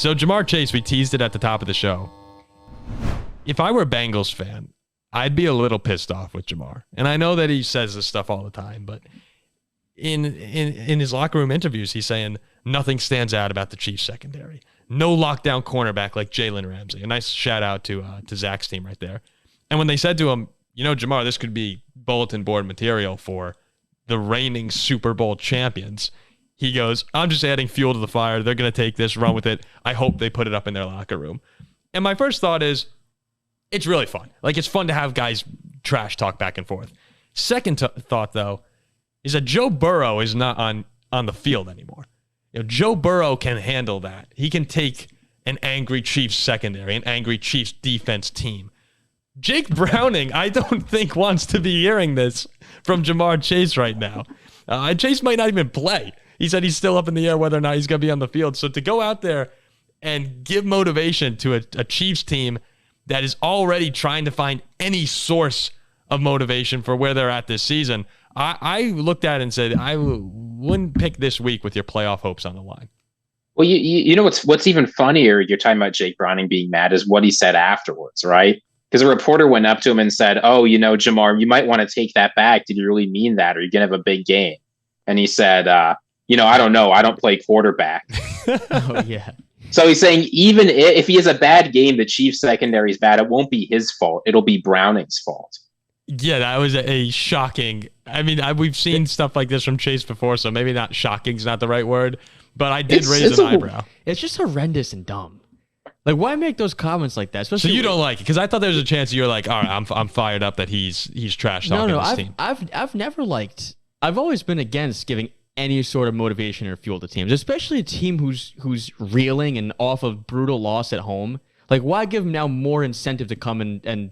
So Jamar Chase, we teased it at the top of the show. If I were a Bengals fan, I'd be a little pissed off with Jamar. And I know that he says this stuff all the time, but in his locker room interviews, he's saying nothing stands out about the Chiefs secondary. No lockdown cornerback like Jalen Ramsey. A nice shout out to Zach's team right there. And when they said to him, Jamar, this could be bulletin board material for the reigning Super Bowl champions, he goes, I'm just adding fuel to the fire. They're going to take this, run with it. I hope they put it up in their locker room. And my first thought is, it's really fun. Like, it's fun to have guys trash talk back and forth. Second thought, though, is that Joe Burrow is not on the field anymore. Joe Burrow can handle that. He can take an angry Chiefs secondary, an angry Chiefs defense team. Jake Browning, I don't think, wants to be hearing this from Jamar Chase right now. Chase might not even play. He said he's still up in the air whether or not he's going to be on the field. So to go out there and give motivation to a Chiefs team that is already trying to find any source of motivation for where they're at this season, I looked at it and said, I wouldn't pick this week with your playoff hopes on the line. Well, you know what's even funnier, you're talking about Jake Browning being mad, is what he said afterwards, right? Because a reporter went up to him and said, Jamar, you might want to take that back. Did you really mean that? Or are you going to have a big game? And he said, I don't know. I don't play quarterback. Oh, yeah. So he's saying even if he has a bad game, the Chiefs secondary is bad. It won't be his fault. It'll be Browning's fault. Yeah, that was a shocking. I mean, we've seen stuff like this from Chase before, so maybe not shocking is not the right word, but I did raise an eyebrow. It's just horrendous and dumb. Like, why make those comments like that? Especially so you don't like it? Because I thought there was a chance you were like, all right, I'm fired up that he's trash talking this team. I've never liked. I've always been against giving any sort of motivation or fuel to teams, especially a team who's reeling and off of brutal loss at home. Like, why give them now more incentive to come and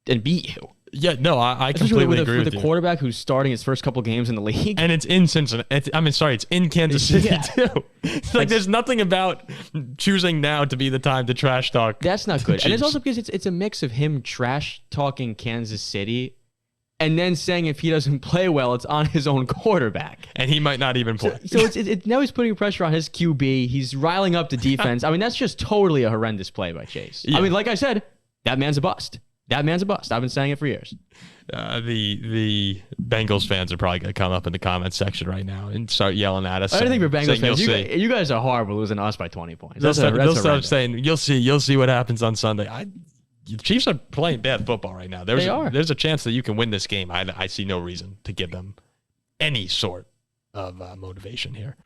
beat you? Yeah, no, I completely agree with you. With a quarterback who's starting his first couple games in the league. And it's in Cincinnati. It's in Kansas City, too. It's like there's nothing about choosing now to be the time to trash talk. That's not good. And it's also because it's a mix of him trash talking Kansas City and then saying if he doesn't play well, it's on his own quarterback. And he might not even play. So it's now he's putting pressure on his QB. He's riling up the defense. I mean, that's just totally a horrendous play by Chase. Yeah. I mean, like I said, that man's a bust. That man's a bust. I've been saying it for years. The Bengals fans are probably going to come up in the comments section right now and start yelling at us. I don't think we're Bengals fans. You guys are horrible losing us by 20 points. They'll start saying, you'll see what happens on Sunday. The Chiefs are playing bad football right now. There's a chance that you can win this game. I see no reason to give them any sort of motivation here.